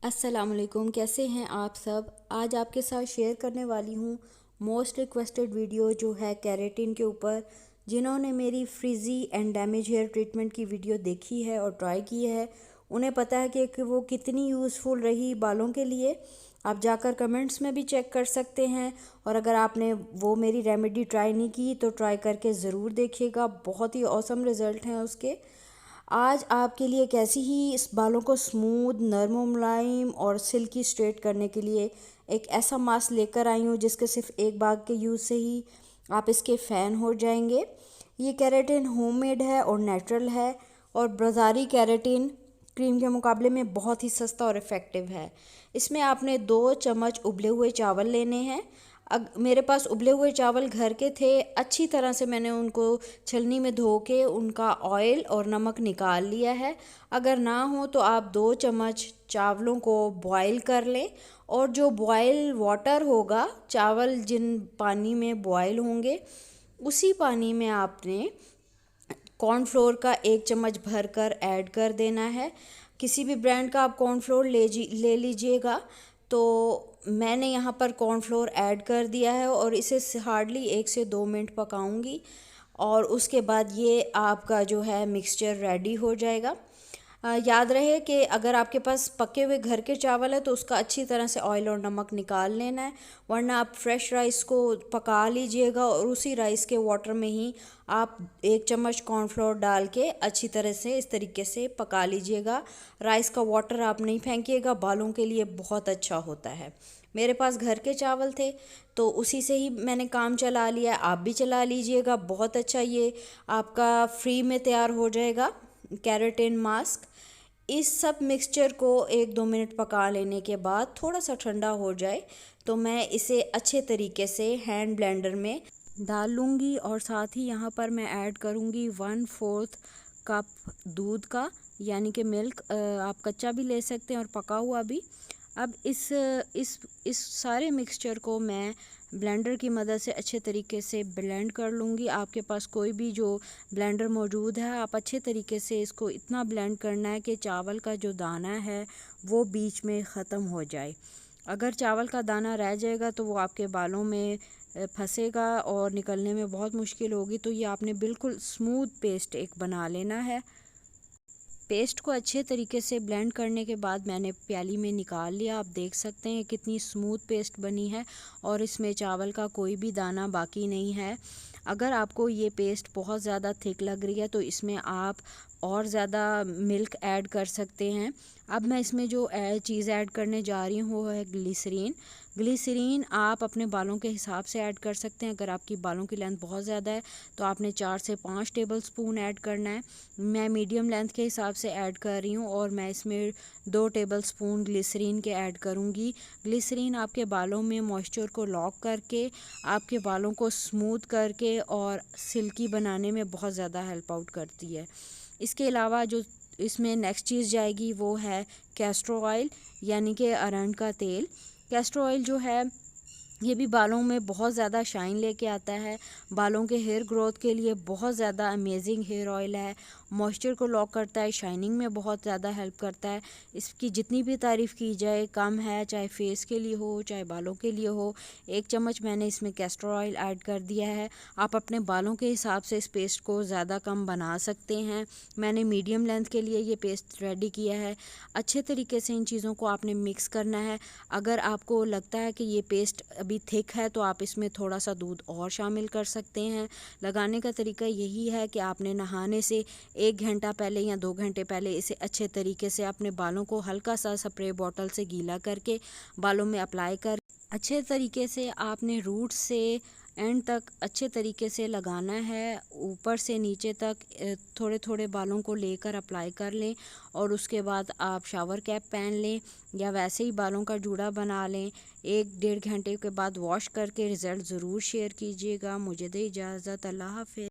अस्सलामुअलैकुम, कैसे हैं आप सब। आज आपके साथ शेयर करने वाली हूँ मोस्ट रिक्वेस्टेड वीडियो जो है केराटिन के ऊपर। जिन्होंने मेरी frizzy and damage hair treatment की वीडियो देखी है और ट्राई की है, उन्हें पता है कि वो कितनी यूज़फुल रही बालों के लिए। आप जाकर कमेंट्स में भी चेक कर सकते हैं, और अगर आपने वो मेरी रेमेडी ट्राई नहीं की तो ट्राई करके ज़रूर देखिएगा, बहुत ही औसम रिज़ल्ट हैं उसके। आज आपके लिए एक ऐसी ही इस बालों को स्मूथ, नरम व मुलायम और सिल्की स्ट्रेट करने के लिए एक ऐसा मास्क लेकर आई हूँ जिसके सिर्फ एक बार के यूज़ से ही आप इसके फ़ैन हो जाएंगे। ये केराटिन होममेड है और नेचुरल है, और बाज़ारी केराटिन क्रीम के मुकाबले में बहुत ही सस्ता और इफ़ेक्टिव है। इसमें आपने 2 चम्मच उबले हुए चावल लेने हैं। मेरे पास उबले हुए चावल घर के थे, अच्छी तरह से मैंने उनको छलनी में धो के उनका ऑयल और नमक निकाल लिया है। अगर ना हो तो आप 2 चम्मच चावलों को बॉईल कर लें, और जो बॉयल वाटर होगा, चावल जिन पानी में बॉईल होंगे उसी पानी में आपने कॉर्नफ्लोर का 1 चम्मच भर कर ऐड कर देना है। किसी भी ब्रांड का आप कॉर्नफ्लोर ले लीजिएगा। तो मैंने यहाँ पर कॉर्नफ्लोर ऐड कर दिया है और इसे हार्डली 1 से 2 मिनट पकाऊंगी, और उसके बाद ये आपका जो है मिक्सचर रेडी हो जाएगा। याद रहे कि अगर आपके पास पके हुए घर के चावल है तो उसका अच्छी तरह से ऑयल और नमक निकाल लेना है, वरना आप फ्रेश राइस को पका लीजिएगा और उसी राइस के वाटर में ही आप 1 चम्मच कॉर्नफ्लोर डाल के अच्छी तरह से इस तरीके से पका लीजिएगा। राइस का वाटर आप नहीं फेंकिएगा, बालों के लिए बहुत अच्छा होता है। मेरे पास घर के चावल थे तो उसी से ही मैंने काम चला लिया, आप भी चला लीजिएगा। बहुत अच्छा ये आपका फ्री में तैयार हो जाएगा केराटिन मास्क। इस सब मिक्सचर को 1-2 मिनट पका लेने के बाद थोड़ा सा ठंडा हो जाए तो मैं इसे अच्छे तरीके से हैंड ब्लेंडर में डाल लूँगी, और साथ ही यहाँ पर मैं ऐड करूँगी 1/4 कप दूध का, यानी कि मिल्क। आप कच्चा भी ले सकते हैं और पका हुआ भी। अब इस सारे मिक्सचर को मैं ब्लेंडर की मदद से अच्छे तरीके से ब्लेंड कर लूँगी। आपके पास कोई भी जो ब्लेंडर मौजूद है, आप अच्छे तरीके से इसको इतना ब्लेंड करना है कि चावल का जो दाना है वो बीच में ख़त्म हो जाए। अगर चावल का दाना रह जाएगा तो वो आपके बालों में फंसेगा और निकलने में बहुत मुश्किल होगी। तो ये आपने बिल्कुल स्मूथ पेस्ट एक बना लेना है। पेस्ट को अच्छे तरीके से ब्लेंड करने के बाद मैंने प्याली में निकाल लिया। आप देख सकते हैं कितनी स्मूथ पेस्ट बनी है और इसमें चावल का कोई भी दाना बाकी नहीं है। अगर आपको ये पेस्ट बहुत ज़्यादा थिक लग रही है तो इसमें आप और ज़्यादा मिल्क ऐड कर सकते हैं। अब मैं इसमें जो चीज़ ऐड करने जा रही हूँ वो है ग्लिसरीन। ग्लिसरीन आप अपने बालों के हिसाब से ऐड कर सकते हैं। अगर आपकी बालों की लेंथ बहुत ज़्यादा है तो आपने 4 से 5 टेबल स्पून ऐड करना है। मैं मीडियम लेंथ के हिसाब से ऐड कर रही हूँ और मैं इसमें 2 टेबल स्पून ग्लिसरीन के ऐड करूँगी। ग्लिसरीन आपके बालों में मॉइस्चर को लॉक करके आपके बालों को स्मूथ करके और सिल्की बनाने में बहुत ज़्यादा हेल्प आउट करती है। इसके अलावा जो इसमें नेक्स्ट चीज़ जाएगी वो है कैस्टर ऑयल, यानी कि अरंड का तेल। कैस्टर ऑयल जो है ये भी बालों में बहुत ज़्यादा शाइन लेके आता है। बालों के हेयर ग्रोथ के लिए बहुत ज़्यादा अमेजिंग हेयर ऑयल है। मॉइस्चर को लॉक करता है, शाइनिंग में बहुत ज़्यादा हेल्प करता है। इसकी जितनी भी तारीफ़ की जाए कम है, चाहे फेस के लिए हो चाहे बालों के लिए हो। 1 चम्मच मैंने इसमें कैस्टर ऑयल ऐड कर दिया है। आप अपने बालों के हिसाब से इस पेस्ट को ज़्यादा कम बना सकते हैं। मैंने मीडियम लेंथ के लिए ये पेस्ट रेडी किया है। अच्छे तरीके से इन चीज़ों को आपने मिक्स करना है। अगर आपको लगता है कि ये पेस्ट अभी थिक है तो आप इसमें थोड़ा सा दूध और शामिल कर सकते हैं। लगाने का तरीका यही है कि आपने नहाने से 1 घंटा पहले या 2 घंटे पहले इसे अच्छे तरीके से अपने बालों को हल्का सा स्प्रे बॉटल से गीला करके बालों में अप्लाई कर अच्छे तरीके से आपने रूट से एंड तक अच्छे तरीके से लगाना है। ऊपर से नीचे तक थोड़े थोड़े बालों को लेकर अप्लाई कर लें, और उसके बाद आप शावर कैप पहन लें या वैसे ही बालों का जूड़ा बना लें। 1-1.5 घंटे के बाद वॉश करके रिज़ल्ट ज़रूर शेयर कीजिएगा। मुझे दे इजाज़त, अल्लाह हाफ़िज़।